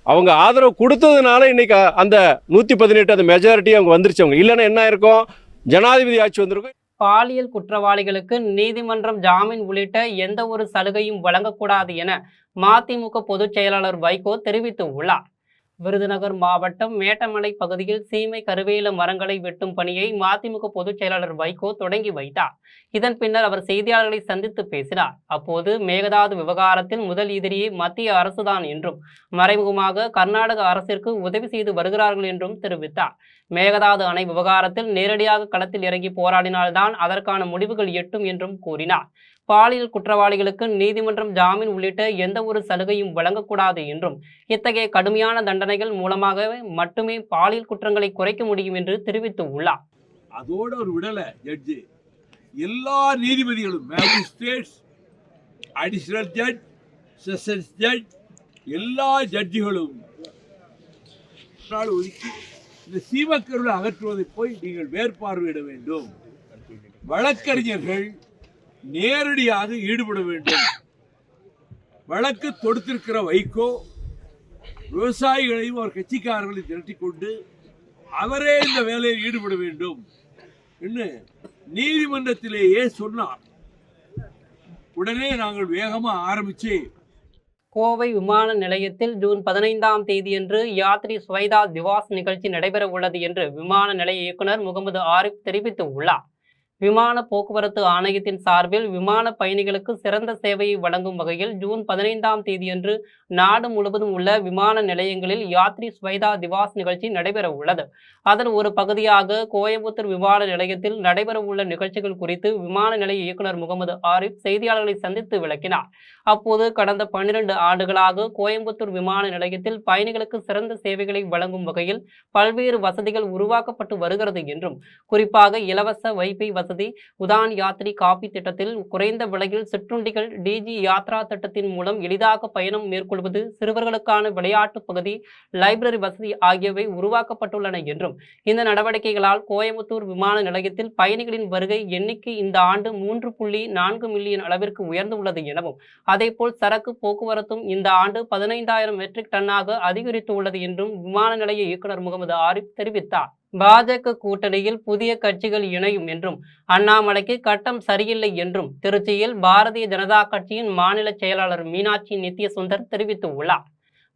அவங்க ஆதரவு கொடுத்ததுனால இன்றைக்கி அந்த 118 அந்த மெஜாரிட்டி அவங்க வந்துருச்சு. அவங்க இல்லைன்னா என்ன இருக்கும், ஜனாதிபதி ஆட்சி வந்திருக்கும். பாலியல் குற்றவாளிகளுக்கு நீதிமன்றம் ஜாமீன் உள்ளிட்ட எந்த ஒரு சலுகையும் வழங்கக்கூடாது என மதிமுக பொதுச் செயலாளர் வைகோ தெரிவித்து உள்ளார். விருதுநகர் மாவட்டம் மேட்டமலை பகுதியில் சீமை கருவேல மரங்களை வெட்டும் பணியை மதிமுக பொதுச் செயலாளர் வைகோ தொடங்கி வைத்தார். இதன் பின்னர் அவர் செய்தியாளர்களை சந்தித்து பேசினார். அப்போது மேகதாது விவகாரத்தில் முதல் எதிரியே மத்திய அரசுதான் என்றும் மறைமுகமாக கர்நாடக அரசிற்கு உதவி செய்து வருகிறார்கள் என்றும் தெரிவித்தார். மேகதாது அணை விவகாரத்தில் நேரடியாக களத்தில் இறங்கி போராடினால்தான் அதற்கான முடிவுகள் எட்டும் என்றும் கூறினார். பாலியல் குற்றவாளிகளுக்கு நீதிமன்றம் ஜாமீன் உள்ளிட்ட எந்த ஒரு சலுகையும் வழங்கக்கூடாது என்றும் இத்தகைய கடுமையான தண்டனைகள் மூலமாக மட்டுமே பாலியல் குற்றங்களை குறைக்க முடியும் என்று தெரிவித்து உள்ளார். அதோட ஒரு விடலை ஜட்ஜி, எல்லா நீதிபதிகளும் magistrates, additional judge, sessions judge, எல்லா ஜட்ஜிகளும் நாள் ஒதுக்கி இந்த சீமக்கருளை அகற்றுவதை போய் நீங்கள் மேற்பார்வையிட வேண்டும். வழக்கறிஞர்கள் நேரடியாக ஈடுபட வேண்டும். வழக்கு தொடுத்திருக்கிற வைகோ விவசாயிகளையும் அவர் கட்சிக்காரர்களையும் திரட்டிக் கொண்டு அவரே இந்த வேலையில் ஈடுபட வேண்டும் என்று நீதிமன்றத்திலேயே சொன்னார். உடனே நாங்கள் வேகமாக ஆரம்பிச்சு கோவை விமான நிலையத்தில் ஜூன் 15ஆம் தேதியன்று யாத்ரி ஸ்வைதா திவாஸ் நிகழ்ச்சி நடைபெற உள்ளது என்று விமான நிலைய இயக்குனர் முகமது ஆரிஃப் தெரிவித்து உள்ளார். விமான போக்குவரத்து ஆணையத்தின் சார்பில் விமான பயணிகளுக்கு சிறந்த சேவையை வழங்கும் வகையில் ஜூன் 15ஆம் தேதியன்று நாடு முழுவதும் உள்ள விமான நிலையங்களில் யாத்ரி ஸ்வைதா திவாஸ் நிகழ்ச்சி நடைபெற உள்ளது. அதன் ஒரு பகுதியாக கோயம்புத்தூர் விமான நிலையத்தில் நடைபெற உள்ள நிகழ்ச்சிகள் குறித்து விமான நிலைய இயக்குனர் முகமது ஆரிஃப் செய்தியாளர்களை சந்தித்து விளக்கினார். அப்போது கடந்த 12 ஆண்டுகளாக கோயம்புத்தூர் விமான நிலையத்தில் பயணிகளுக்கு சிறந்த சேவைகளை வழங்கும் வகையில் பல்வேறு வசதிகள் உருவாக்கப்பட்டு வருகிறது என்றும் குறிப்பாக இலவச வைஃபை வசதி, உதான் யாத்ரி காப்பி திட்டத்தில் குறைந்த விலையில் சிற்றுண்டிகள், டிஜி யாத்ரா திட்டத்தின் மூலம் எளிதாக பயணம் மேற்கொள்வது, சிறுவர்களுக்கான விளையாட்டு பகுதி, லைப்ரரி வசதி ஆகியவை உருவாக்கப்பட்டுள்ளன என்றும் இந்த நடவடிக்கைகளால் கோயம்புத்தூர் விமான நிலையத்தில் பயணிகளின் வருகை எண்ணிக்கை இந்த ஆண்டு 3.4 மில்லியன் அளவிற்கு உயர்ந்துள்ளது எனவும் அதேபோல் சரக்கு போக்குவரத்தும் இந்த ஆண்டு 15,000 மெட்ரிக் டன்னாக அதிகரித்துள்ளது என்றும் விமான நிலைய இயக்குனர் முகமது ஆரிஃப் தெரிவித்தார். பாஜக கூட்டணியில் புதிய கட்சிகள் இணையும் என்றும் அண்ணாமலைக்கு கட்டம் சரியில்லை என்றும் திருச்சியில் பாரதிய ஜனதா கட்சியின் மாநில செயலாளர் மீனாட்சி நித்யசுந்தர் தெரிவித்து உள்ளார்.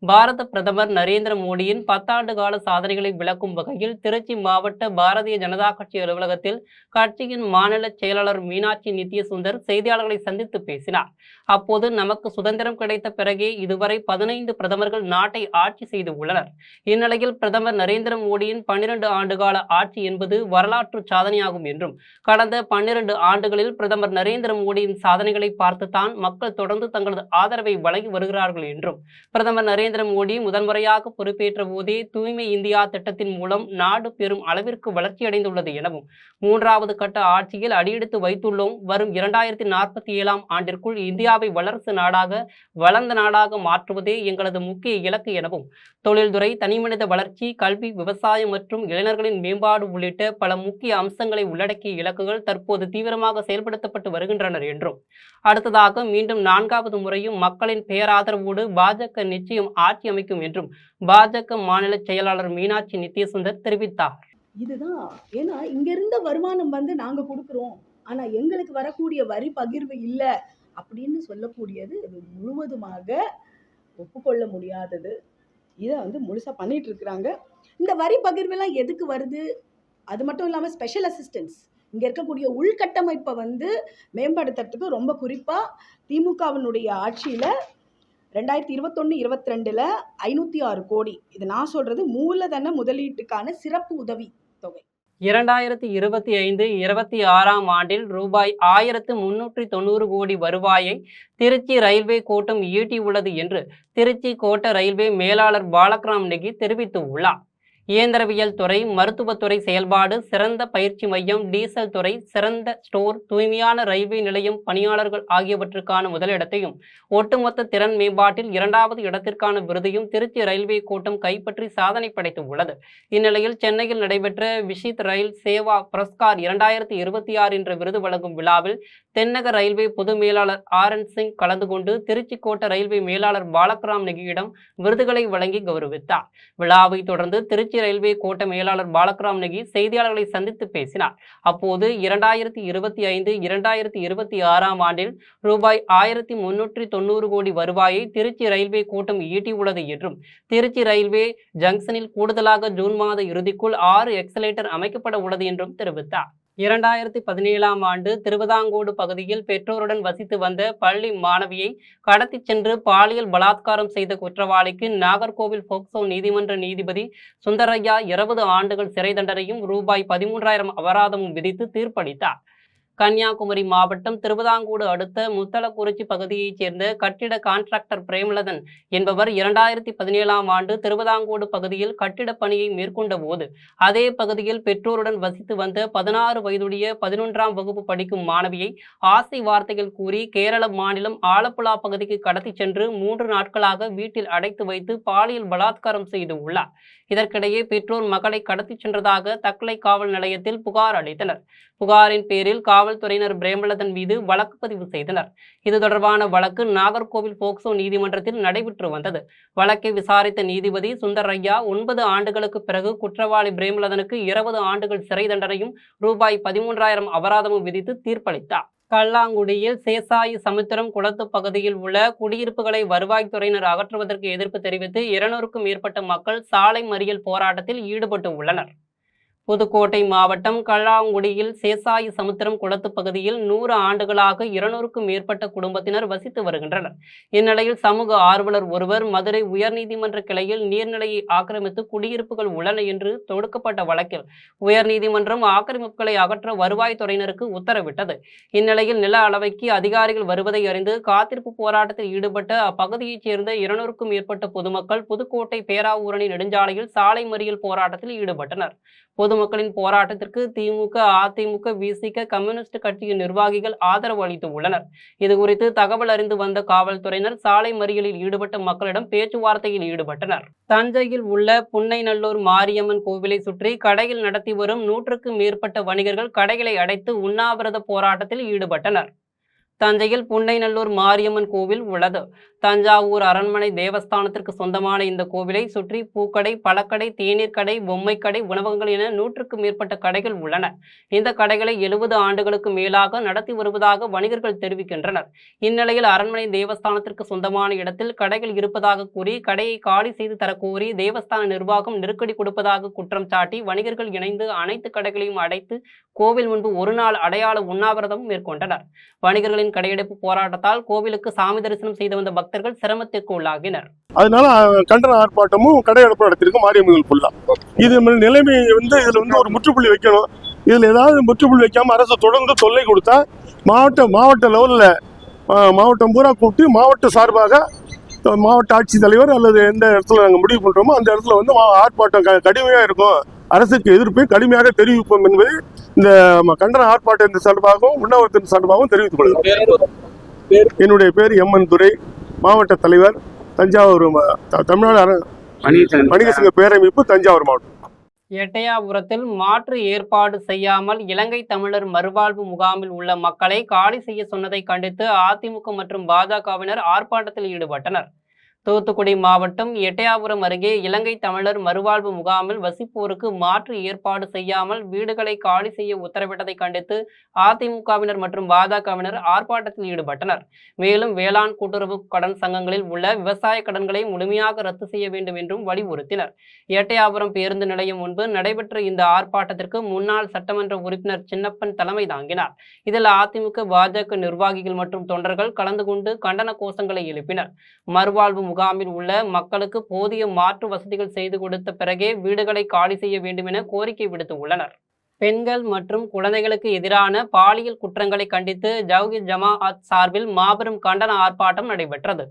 பாரத பிரதமர் நரேந்திர மோடியின் 10 ஆண்டு கால சாதனைகளை விளக்கும் வகையில் திருச்சி மாவட்ட பாரதிய ஜனதா கட்சி அலுவலகத்தில் கட்சியின் மாநில செயலாளர் மீனாட்சி நித்யசுந்தர் செய்தியாளர்களை சந்தித்து பேசினார். அப்போது நமக்கு சுதந்திரம் கிடைத்த பிறகே இதுவரை 15 பிரதமர்கள் நாட்டை ஆட்சி செய்து உள்ளனர். இந்நிலையில் பிரதமர் நரேந்திர மோடியின் 12 ஆண்டு கால ஆட்சி என்பது வரலாற்று சாதனையாகும் என்றும் கடந்த 12 ஆண்டுகளில் பிரதமர் நரேந்திர மோடியின் சாதனைகளை பார்த்துத்தான் மக்கள் தொடர்ந்து தங்களது ஆதரவை வழங்கி வருகிறார்கள் என்றும் பிரதமர் நரேந்திர நரேந்திர மோடி முதன்முறையாக பொறுப்பேற்ற போதே தூய்மை இந்தியா திட்டத்தின் மூலம் நாடு பெரும் அளவிற்கு வளர்ச்சியடைந்துள்ளது எனவும் 3வது கட்ட ஆட்சியில் அடியெடுத்து வைத்துள்ளோம். வரும் 2047ஆம் ஆண்டிற்குள் இந்தியாவை வல்லரசு நாடாக வளர்ந்த நாடாக மாற்றுவதே எங்களது முக்கிய இலக்கு எனவும் தொழில்துறை, தனிமனித வளர்ச்சி, கல்வி, விவசாயம் மற்றும் இளைஞர்களின் மேம்பாடு உள்ளிட்ட பல முக்கிய அம்சங்களை உள்ளடக்கிய இலக்குகள் தற்போது தீவிரமாக செயல்படுத்தப்பட்டு வருகின்றனர் என்றும் அடுத்ததாக மீண்டும் 4வது முறையும் மக்களின் பேராதரவோடு பாஜக நிச்சயம் ஆட்சி அமைக்கும் என்றும் பாஜக மாநில செயலாளர் மீனாட்சி நித்யசுந்தர் தெரிவித்தார். இதுதான் ஏன்னா இங்க இருந்த வருமானம் நாங்க கொடுக்குறோம், ஆனா எங்களுக்கு வரக்கூடிய வரி பகிர்வு இல்லை அப்படின்னு சொல்லக்கூடியது இது முழுவதுமாக ஒப்புக்கொள்ள முடியாதது. இதை முழுசா பண்ணிட்டு இருக்கிறாங்க. இந்த வரி பகிர்வெல்லாம் எதுக்கு வருது? அது மட்டும் இல்லாமல் ஸ்பெஷல் அசிஸ்டன்ஸ் இங்கே இருக்கக்கூடிய உள்கட்டமைப்பை மேம்படுத்துறதுக்கு ரொம்ப குறிப்பாக திமுகவினுடைய ஆட்சியில் 2021-22 506 கோடி, இது நான் சொல்றது மூலதன முதலீட்டுக்கான சிறப்பு உதவி தொகை. 2025-26ஆம் ஆண்டில் ரூபாய் 1390 கோடி வருவாயை திருச்சி ரயில்வே கோட்டம் ஈட்டியுள்ளது என்று திருச்சி கோட்ட ரயில்வே மேலாளர் பாலகிராம் நெகி தெரிவித்துள்ளார். இயந்திரவியல் துறை, மருத்துவத்துறை செயல்பாடு, சிறந்த பயிற்சி மையம், டீசல் துறை, சிறந்த ஸ்டோர், தூய்மையான ரயில்வே நிலையம் பணியாளர்கள் ஆகியவற்றுக்கான முதலிடத்தையும் ஒட்டுமொத்த திறன் மேம்பாட்டில் 2வது இடத்திற்கான விருதையும் திருச்சி ரயில்வே கோட்டம் கைப்பற்றி சாதனை படைத்துள்ளது. இந்நிலையில் சென்னையில் நடைபெற்ற விஷித் ரயில் சேவா புரஸ்கார் 2026 என்ற விருது வழங்கும் விழாவில் தென்னக ரயில்வே பொது மேலாளர் RN சிங் கலந்து கொண்டு திருச்சி கோட்ட ரயில்வே மேலாளர் பாலகிராம் நெகியிடம் விருதுகளை வழங்கி கௌரவித்தார். விழாவை தொடர்ந்து திருச்சி ரயில்வே கோட்ட மேலாளர் பாலகிராம் நெகி செய்தியாளர்களை சந்தித்து பேசினார். அப்போது 2025-2026ஆம் ஆண்டில் ரூபாய் 1390 கோடி வருவாயை திருச்சி ரயில்வே கோட்டம் ஈட்டியுள்ளது என்றும் திருச்சி ரயில்வே ஜங்ஷனில் கூடுதலாக ஜூன் மாத இறுதிக்குள் 6 எக்ஸலேட்டர் அமைக்கப்பட உள்ளது என்றும் தெரிவித்தார். 2017ஆம் ஆண்டு திருவிதாங்கோடு பகுதியில் பெற்றோருடன் வசித்து வந்த பள்ளி மாணவியை கடத்தி சென்று பாலியல் பலாத்காரம் செய்த குற்றவாளிக்கு நாகர்கோவில் போக்சோ நீதிமன்ற நீதிபதி சுந்தரையா 20 ஆண்டுகள் சிறை தண்டனையும் ரூபாய் 13,000 அபராதமும் விதித்து தீர்ப்பளித்தார். கன்னியாகுமரி மாவட்டம் திருவிதாங்கோடு அடுத்த முத்தலக்குறிச்சி பகுதியைச் சேர்ந்த கட்டிட கான்ட்ராக்டர் பிரேமலதன் என்பவர் 2017ஆம் ஆண்டு திருவிதாங்கோடு பகுதியில் கட்டிட பணியை மேற்கொண்ட போது அதே பகுதியில் பெற்றோருடன் வசித்து வந்த 16 வயதுடைய 11ஆம் வகுப்பு படிக்கும் மாணவியை ஆசை வார்த்தைகள் கூறி கேரள மாநிலம் ஆலப்புழா பகுதிக்கு கடத்தி சென்று 3 நாட்களாக வீட்டில் அடைத்து வைத்து பாலியல் பலாத்காரம் செய்து உள்ளார். இதற்கிடையே பெற்றோர் மகளை கடத்தி சென்றதாக தக்கலை காவல் நிலையத்தில் புகார் அளித்தனர். புகாரின் பேரில் காவல்துறையினர் பிரேமலதன் மீது வழக்கு பதிவு செய்தனர். இது தொடர்பான வழக்கு நாகர்கோவில் போக்சோ நீதிமன்றத்தில் நடைபெற்று வந்தது. வழக்கை விசாரித்த நீதிபதி சுந்தரையா 9 ஆண்டுகளுக்கு பிறகு குற்றவாளி பிரேமலதனுக்கு 20 ஆண்டுகள் சிறை தண்டனையும் ரூபாய் 13,000 அபராதமும் விதித்து தீர்ப்பளித்தார். கல்லாங்குடியில் சேசாயி சமுத்திரம் குளத்து பகுதியில் உள்ள குடியிருப்புகளை வருவாய்த்துறையினர் அகற்றுவதற்கு எதிர்ப்பு தெரிவித்து 200க்கும் மேற்பட்ட மக்கள் சாலை மறியல் போராட்டத்தில் ஈடுபட்டு உள்ளனர். புதுக்கோட்டை மாவட்டம் கல்லாங்குடியில் சேசாயி சமுத்திரம் குளத்து பகுதியில் 100 ஆண்டுகளாக 200க்கும் மேற்பட்ட குடும்பத்தினர் வசித்து வருகின்றனர். இந்நிலையில் சமூக ஆர்வலர் ஒருவர் மதுரை உயர்நீதிமன்ற கிளையில் நீர்நிலையை ஆக்கிரமித்து குடியிருப்புகள் உள்ளன என்று தொடுக்கப்பட்ட வழக்கில் உயர்நீதிமன்றம் ஆக்கிரமிப்புகளை அகற்ற வருவாய்த்துறையினருக்கு உத்தரவிட்டது. இந்நிலையில் நில அளவைக்கு அதிகாரிகள் வருவதை அறிந்து காத்திருப்பு போராட்டத்தில் ஈடுபட்ட அப்பகுதியைச் சேர்ந்த 200க்கும் மேற்பட்ட பொதுமக்கள் புதுக்கோட்டை பேராவூரணி நெடுஞ்சாலையில் சாலை மறியல் போராட்டத்தில் ஈடுபட்டனர். பொதுமக்களின் போராட்டத்திற்கு திமுக, அதிமுக, விசிக, கம்யூனிஸ்ட் கட்சியின் நிர்வாகிகள் ஆதரவு அளித்து உள்ளனர். இதுகுறித்து தகவல் அறிந்து வந்த காவல்துறையினர் சாலை மறியலில் ஈடுபட்ட மக்களிடம் பேச்சுவார்த்தையில் ஈடுபட்டனர். தஞ்சையில் உள்ள புன்னைநல்லூர் மாரியம்மன் கோவிலை சுற்றி கடையில் நடத்தி வரும் 100க்கும் மேற்பட்ட வணிகர்கள் கடைகளை அடைத்து உண்ணாவிரத போராட்டத்தில் ஈடுபட்டனர். தஞ்சையில் புன்னைநல்லூர் மாரியம்மன் கோவில் உள்ளது. தஞ்சாவூர் அரண்மனை தேவஸ்தானத்திற்கு சொந்தமான இந்த கோவிலை சுற்றி பூக்கடை, பழக்கடை, தேநீர் கடை, பொம்மை கடை, உணவகங்கள் என 100க்கும் மேற்பட்ட கடைகள் உள்ளன. இந்த கடைகளை 70 ஆண்டுகளுக்கு மேலாக நடத்தி வருவதாக வணிகர்கள் தெரிவிக்கின்றனர். இந்நிலையில் அரண்மனை தேவஸ்தானத்திற்கு சொந்தமான இடத்தில் கடைகள் இருப்பதாக கூறி கடையை காலி செய்து தரக்கோரி தேவஸ்தான நிர்வாகம் நெருக்கடி கொடுப்பதாக குற்றம் சாட்டி வணிகர்கள் இணைந்து அனைத்து கடைகளையும் அடைத்து கோவில் முன்பு ஒரு நாள் அடையாள உண்ணாவிரதம் மேற்கொண்டனர். வணிகர்களின் கடையடைப்பு போராட்டத்தால் கோவிலுக்கு சாமி தரிசனம் செய்து வந்த பக்தர்கள் சிரமத்திற்கு உள்ளாகினர். அதனால கண்டன ஆர்ப்பாட்டமும் கடையடைப்பு நடத்திருக்கும் மாரியம்மன் ஃபுல்லா. இது நிலைமை இதுல ஒரு முற்றுப்புள்ளி வைக்கணும். இதுல ஏதாவது முற்றுப்புள்ளி வைக்காம அரசு தொடர்ந்து தொல்லை கொடுத்தா மாவட்ட லெவல்ல மாவட்டம் பூரா கூப்பிட்டு மாவட்ட சார்பாக மாவட்ட ஆட்சித்தலைவர் அல்லது எந்த இடத்துல நாங்கள் முடிவு பண்ணுறோமோ அந்த இடத்துல வந்து ஆர்ப்பாட்டம் கடுமையாக இருக்கும், அரசுக்கு எதிர்ப்பை கடுமையாக தெரிவிப்போம் என்பதை இந்த கண்டன ஆர்ப்பாட்டத்தின் சார்பாகவும் உண்ணாவிரத்தின் சார்பாகவும் தெரிவித்துக் கொள்கிறோம். என்னுடைய பேர் எம்என் துரை, மாவட்ட தலைவர், தஞ்சாவூர் தமிழ்நாடு வணிக சங்க பேரமைப்பு, தஞ்சாவூர் மாவட்டம். எட்டயாபுரத்தில் மாற்று ஏற்பாடு செய்யாமல் இலங்கை தமிழர் மறுவாழ்வு முகாமில் உள்ள மக்களை காலி செய்ய சொன்னதை கண்டித்து அதிமுக மற்றும் பாஜகவினர் ஆர்ப்பாட்டத்தில் ஈடுபட்டனர். தூத்துக்குடி மாவட்டம் எட்டயாபுரம் அருகே இலங்கை தமிழர் மறுவாழ்வு முகாமில் வசிப்போருக்கு மாற்று ஏற்பாடு செய்யாமல் வீடுகளை காலி செய்ய உத்தரவிட்டதை கண்டித்து அதிமுகவினர் மற்றும் பாஜகவினர் ஆர்ப்பாட்டத்தில் ஈடுபட்டனர். மேலும் வேளாண் கூட்டுறவு கடன் சங்கங்களில் உள்ள விவசாய கடன்களை முழுமையாக ரத்து செய்ய வேண்டும் என்றும் வலியுறுத்தினர். எட்டயாபுரம் பேருந்து நிலையம் முன்பு நடைபெற்ற இந்த ஆர்ப்பாட்டத்திற்கு முன்னாள் சட்டமன்ற உறுப்பினர் சின்னப்பன் தலைமை தாங்கினார். இதில் அதிமுக பாஜக நிர்வாகிகள் மற்றும் தொண்டர்கள் கலந்து கொண்டு கண்டன கோஷங்களை எழுப்பினர். மறுவாழ்வு முகாமில் உள்ள மக்களுக்கு போதிய மாற்று வசதிகள் செய்து கொடுத்த பிறகே வீடுகளை காலி செய்ய வேண்டும் என கோரிக்கை விடுத்துள்ளனர். பெண்கள் மற்றும் குழந்தைகளுக்கு எதிரான பாலியல் குற்றங்களை கண்டித்து ஜவ்ஹீத் ஜமாஅத் சார்பில் மாபெரும் கண்டன ஆர்ப்பாட்டம் நடைபெற்றது.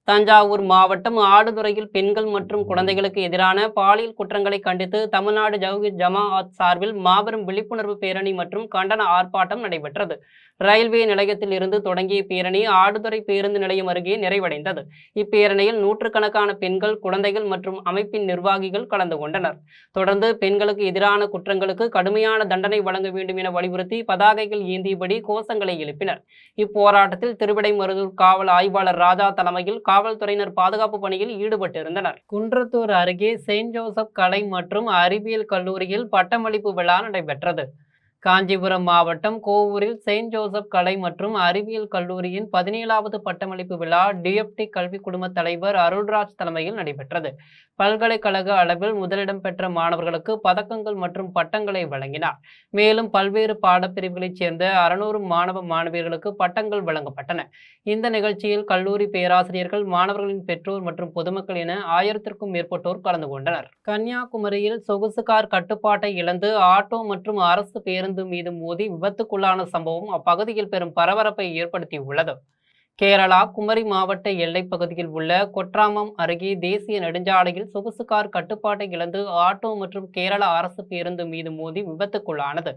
தஞ்சாவூர் மாவட்டம் ஆடுதுறையில் பெண்கள் மற்றும் குழந்தைகளுக்கு எதிரான பாலியல் குற்றங்களை கண்டித்து தமிழ்நாடு ஜவ்ஹீத் ஜமாஅத் சார்பில் மாபெரும் விழிப்புணர்வு பேரணி மற்றும் கண்டன ஆர்ப்பாட்டம் நடைபெற்றது. ரயில்வே நிலையத்தில் இருந்து தொடங்கிய பேரணி ஆடுதுறை பேருந்து நிலையம் அருகே நிறைவடைந்தது. இப்பேரணியில் நூற்றுக்கணக்கான பெண்கள், குழந்தைகள் மற்றும் அமைப்பின் நிர்வாகிகள் கலந்து கொண்டனர். தொடர்ந்து பெண்களுக்கு எதிரான குற்றங்களுக்கு கடுமையான தண்டனை வழங்க வேண்டும் என வலியுறுத்தி பதாகைகள் ஏந்தியபடி கோஷங்களை எழுப்பினர். இப்போராட்டத்தில் திருவிடைமருதூர் காவல் ஆய்வாளர் ராஜா தலைமையில் காவல்துறையினர் பாதுகாப்பு பணியில் ஈடுபட்டிருந்தனர். குன்றத்தூர் அருகே செயின்ட் ஜோசப் கலை மற்றும் அறிவியல் கல்லூரியில் பட்டமளிப்பு விழா நடைபெற்றது. காஞ்சிபுரம் மாவட்டம் கோவூரில் செயின்ட் ஜோசப் கலை மற்றும் அறிவியல் கல்லூரியின் 17வது பட்டமளிப்பு விழா டிஎப்டி கல்வி குழும தலைவர் அருள்ராஜ் தலைமையில் நடைபெற்றது. பல்கலைக்கழக அளவில் முதலிடம் பெற்ற மாணவர்களுக்கு பதக்கங்கள் மற்றும் பட்டங்களை வழங்கினார். மேலும் பல்வேறு பாடப்பிரிவுகளைச் சேர்ந்த 600 மாணவ மாணவியர்களுக்கு பட்டங்கள் வழங்கப்பட்டன. இந்த நிகழ்ச்சியில் கல்லூரி பேராசிரியர்கள், மாணவர்களின் பெற்றோர் மற்றும் பொதுமக்கள் என 1000க்கும் மேற்பட்டோர் கலந்து கொண்டனர். கன்னியாகுமரியில் சொகுசு கார் கட்டுப்பாட்டை இழந்து ஆட்டோ மற்றும் அரசு பேருந்து மீது மோதி விபத்துக்குள்ளான சம்பவம் அப்பகுதியில் பெரும் பரபரப்பை ஏற்படுத்தியுள்ளது. கேரளா குமரி மாவட்ட எல்லைப் பகுதியில் உள்ள கொட்ராமம் அருகே தேசிய நெடுஞ்சாலையில் சொகுசு கார் கட்டுப்பாட்டை இழந்து ஆட்டோ மற்றும் கேரள அரசு பேருந்து மீது மோதி விபத்துக்குள்ளானது.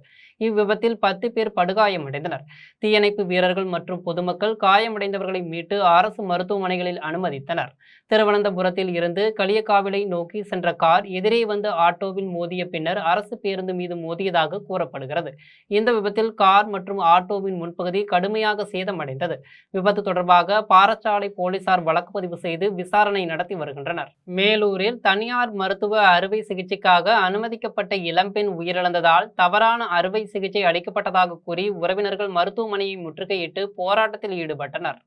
இவ்விபத்தில் 10 பேர் படுகாயமடைந்தனர். தீயணைப்பு வீரர்கள் மற்றும் பொதுமக்கள் காயமடைந்தவர்களை மீட்டு அரசு மருத்துவமனைகளில் அனுமதித்தனர். திருவனந்தபுரத்தில் இருந்து களியக்காவிளை நோக்கி சென்ற கார் எதிரே வந்த ஆட்டோவில் மோதிய பின்னர் அரசு பேருந்து மீது மோதியதாக கூறப்படுகிறது. இந்த விபத்தில் கார் மற்றும் ஆட்டோவின் முன்பகுதி கடுமையாக சேதமடைந்தது. விபத்து தொடர்பாக பாரச்சாலை போலீசார் வழக்கு பதிவு செய்து விசாரணை நடத்தி வருகின்றனர். மேலூரில் தனியார் மருத்துவ அறுவை சிகிச்சைக்காக அனுமதிக்கப்பட்ட இளம்பெண் உயிரிழந்ததால் தவறான அறுவை சிகிச்சை அளிக்கப்பட்டதாக கூறி உறவினர்கள் மருத்துவமனையை முற்றுகையிட்டு போராட்டத்தில் ஈடுபட்டனர்.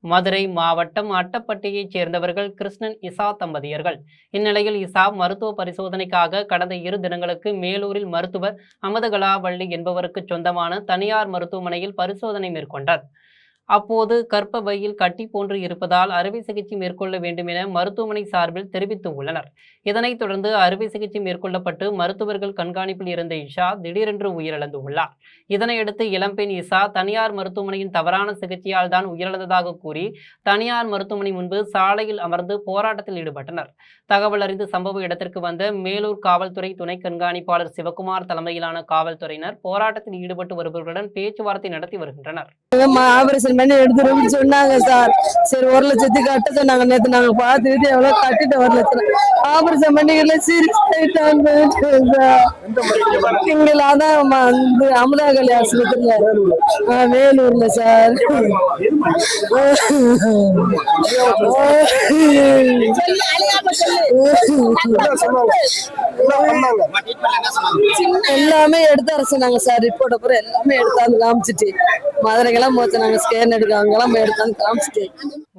மதுரை மாவட்டம் அட்டப்பட்டியைச் சேர்ந்தவர்கள் கிருஷ்ணன், இசா தம்பதியர்கள். இந்நிலையில் இசா மருத்துவ பரிசோதனைக்காக கடந்த 2 தினங்களுக்கு மேலூரில் மருத்துவர் அமதகலாவள்ளி என்பவருக்கு சொந்தமான தனியார் மருத்துவமனையில் பரிசோதனை மேற்கொண்டார். அப்போது கர்ப்பப்பையில் கட்டி போன்று இருப்பதால் அறுவை சிகிச்சை மேற்கொள்ள வேண்டும் என மருத்துவமனை சார்பில் தெரிவித்துள்ளனர். இதனைத் தொடர்ந்து அறுவை சிகிச்சை மேற்கொள்ளப்பட்டு மருத்துவர்கள் கண்காணிப்பில் இருந்த இஷா திடீரென்று உயிரிழந்துள்ளார். இதனையடுத்து இளம்பெண் இஷா தனியார் மருத்துவமனையின் தவறான சிகிச்சையால் தான் உயிரிழந்ததாக கூறி தனியார் மருத்துவமனை முன்பு சாலையில் அமர்ந்து போராட்டத்தில் ஈடுபட்டனர். தகவல் அறிந்து சம்பவ இடத்திற்கு வந்த மேலூர் காவல்துறை துணை கண்காணிப்பாளர் சிவகுமார் தலைமையிலான காவல்துறையினர் போராட்டத்தில் ஈடுபட்டு வருபவர்களுடன் பேச்சுவார்த்தை நடத்தி வருகின்றனர். பண்ணி எடுத்துருன்னு சொன்னாங்க சார். சரி 1 லட்சத்துக்கு கட்ட சொன்னாங்க. நேற்று நாங்க பார்த்துட்டு எவ்வளவு கட்டிட்டு 1 லட்சம் ஆபரேஷன் பண்ணிக்கல. சீரியஸ் ஆயிட்டாங்க எங்களை. அதான் அமுதாகலி ஆஸ்பத்திரியில வேலூர்ல சார். எல்லாமே எடுத்தார சொன்னாங்க சார். ரிப்போர்ட் அப்புறம் எல்லாமே எடுத்தாந்து காமிச்சிட்டு மதுரைக்கெல்லாம் போச்சு. நாங்க ஸ்கேன் எடுக்காங்கலாம் எடுத்தாந்து காமிச்சிட்டு.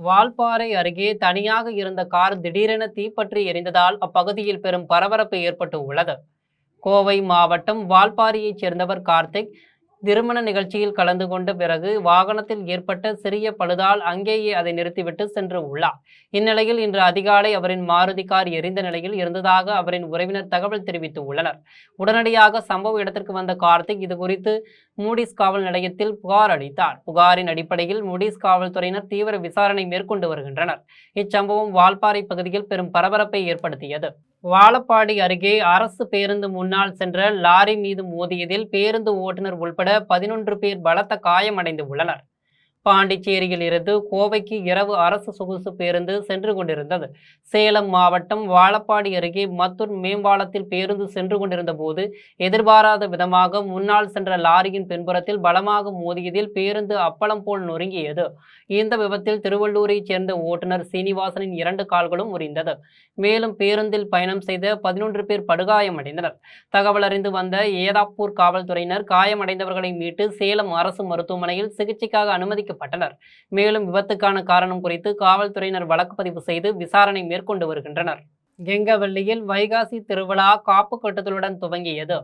வால்பாறை அருகே தனியாக இருந்த கார் திடீரென தீப்பற்றி எரிந்ததால் அப்பகுதியில் பெரும் பரபரப்பு ஏற்பட்டு உள்ளது. கோவை மாவட்டம் வால்பாறையைச் சேர்ந்தவர் கார்த்திக். திருமண நிகழ்ச்சியில் கலந்து கொண்ட பிறகு வாகனத்தில் ஏற்பட்ட சிறிய பழுதால் அங்கேயே அதை நிறுத்திவிட்டு சென்று உள்ளார். இந்நிலையில் இன்று அதிகாலை அவரின் மாருதி கார் எரிந்த நிலையில் இருந்ததாக அவரின் உறவினர் தகவல் தெரிவித்து உள்ளனர். உடனடியாக சம்பவ இடத்திற்கு வந்த கார்த்திக் இதுகுறித்து மூடிஸ் காவல் நிலையத்தில் புகார் அளித்தார். புகாரின் அடிப்படையில் மூடிஸ் காவல்துறையினர் தீவிர விசாரணை மேற்கொண்டு வருகின்றனர். இச்சம்பவம் வால்பாறை பகுதியில் பெரும் பரபரப்பை ஏற்படுத்தியது. வாழப்பாடி அருகே அரசு பேருந்து முன்னால் சென்ற லாரி மீது மோதியதில் பேருந்து ஓட்டுநர் உள்பட 11 பேர் பலத்த காயமடைந்து உள்ளனர். பாண்டிச்சேரியில் இருந்து கோவைக்கு இரவு அரசு சொகுசு பேருந்து சென்று கொண்டிருந்தது. சேலம் மாவட்டம் வாழப்பாடி அருகே மத்தூர் மேம்பாலத்தில் பேருந்து சென்று கொண்டிருந்த போது எதிர்பாராத விதமாக முன்னால் சென்ற லாரியின் பின்புறத்தில் பலமாக மோதியதில் பேருந்து அப்பளம் போல் நொறுங்கியது. இந்த விபத்தில் திருவள்ளூரைச் சேர்ந்த ஓட்டுநர் சீனிவாசனின் 2 கால்களும் முறிந்தது. மேலும் பேருந்தில் பயணம் செய்த 11 பேர் படுகாயமடைந்தனர். தகவல் அறிந்து வந்த ஏதாப்பூர் காவல்துறையினர் காயமடைந்தவர்களை மீட்டு சேலம் அரசு மருத்துவமனையில் சிகிச்சைக்காக அனுமதிக்கப்பட்டனர். மேலும் விபத்துக்கான காரணம் குறித்து காவல்துறையினர் வழக்கு பதிவு செய்து விசாரணை மேற்கொண்டு வருகின்றனர். கெங்கவள்ளியில் வைகாசி திருவிழா காப்பு கட்டுதலுடன் துவங்கியது.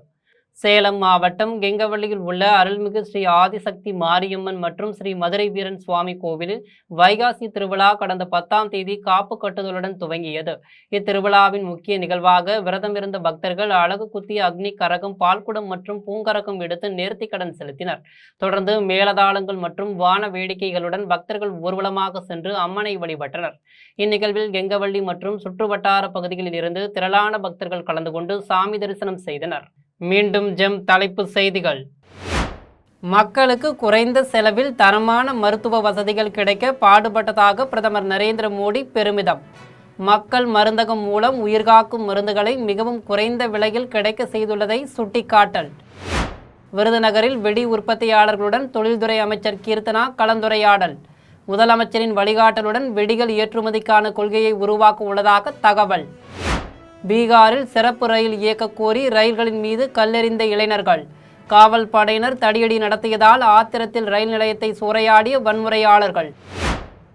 சேலம் மாவட்டம் கெங்கவள்ளியில் உள்ள அருள்மிகு ஸ்ரீ ஆதிசக்தி மாரியம்மன் மற்றும் ஸ்ரீ மதுரை வீரன் சுவாமி கோவிலில் வைகாசி திருவிழா கடந்த 10ஆம் தேதி காப்பு கட்டுதலுடன் துவங்கியது. இத்திருவிழாவின் முக்கிய நிகழ்வாக விரதமிருந்த பக்தர்கள் அழகு குத்திய அக்னி கரகம், பால்குடம் மற்றும் பூங்கரகம் எடுத்து நேர்த்திக்கடன் செலுத்தினர். தொடர்ந்து மேளதாளங்கள் மற்றும் வான வேடிக்கைகளுடன் பக்தர்கள் ஊர்வலமாக சென்று அம்மனை வழிபட்டனர். இந்நிகழ்வில் கெங்கவள்ளி மற்றும் சுற்றுவட்டார பகுதிகளில் இருந்து திரளான பக்தர்கள் கலந்து கொண்டு சாமி தரிசனம் செய்தனர். மீண்டும் ஜெம் தலைப்பு செய்திகள். மக்களுக்கு குறைந்த செலவில் தரமான மருத்துவ வசதிகள் கிடைக்க பாடுபட்டதாக பிரதமர் நரேந்திர மோடி பெருமிதம். மக்கள் மருந்தகம் மூலம் உயிர்காக்கும் மருந்துகளை மிகவும் குறைந்த விலையில் கிடைக்க செய்துள்ளதை சுட்டிக்காட்டல். விருதுநகரில் வெடி உற்பத்தியாளர்களுடன் தொழில்துறை அமைச்சர் கீர்த்தனா கலந்துரையாடல். முதலமைச்சரின் வழிகாட்டலுடன் வெடிகள் ஏற்றுமதிக்கான கொள்கையை உருவாக்க உள்ளதாக தகவல். பீகாரில் சிறப்பு ரயில் இயக்க கோரி ரயில்களின் மீது கல்லெறிந்த இளைஞர்கள். காவல் படையினர் தடியடி நடத்தியதால் ஆத்திரத்தில் ரயில் நிலையத்தை சூறையாடிய வன்முறையாளர்கள்.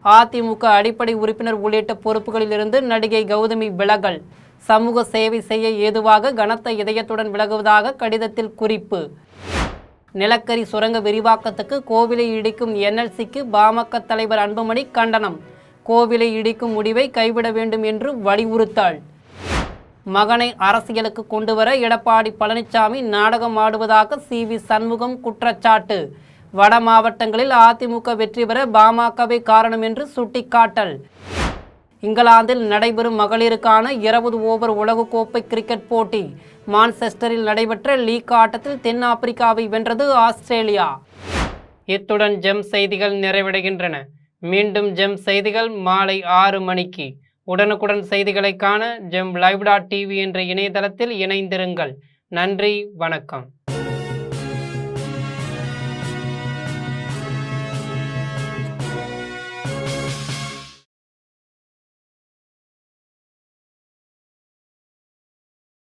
அதிமுக அடிப்படை உறுப்பினர் உள்ளிட்ட பொறுப்புகளில் இருந்து நடிகை கௌதமி விலகல். சமூக சேவை செய்ய ஏதுவாக கனத்த இதயத்துடன் விலகுவதாக கடிதத்தில் குறிப்பு. நிலக்கரி சுரங்க விரிவாக்கத்துக்கு கோவிலை இடிக்கும் NLCக்கு பாமக தலைவர் அன்புமணி கண்டனம். கோவிலை இடிக்கும் முடிவை கைவிட வேண்டும் என்று வலியுறுத்தல். மகனை அரசியலுக்கு கொண்டுவர எடப்பாடி பழனிசாமி நாடகம் ஆடுவதாக CV சண்முகம் குற்றச்சாட்டு. வட மாவட்டங்களில் அதிமுக வெற்றி பெற பாமகவே காரணம் என்று சுட்டிக்காட்டல். இங்கிலாந்தில் நடைபெறும் மகளிருக்கான 20 ஓவர் உலகக்கோப்பை கிரிக்கெட் போட்டி. மான்செஸ்டரில் நடைபெற்ற லீக் ஆட்டத்தில் தென்னாப்பிரிக்காவை வென்றது ஆஸ்திரேலியா. இத்துடன் ஜெம் செய்திகள் நிறைவடைகின்றன. மீண்டும் ஜெம் செய்திகள் மாலை 6 மணிக்கு. உடனுக்குடன் செய்திகளை காண ஜெம் live.tv என்ற இணையதளத்தில் இணைந்திருங்கள். நன்றி, வணக்கம்.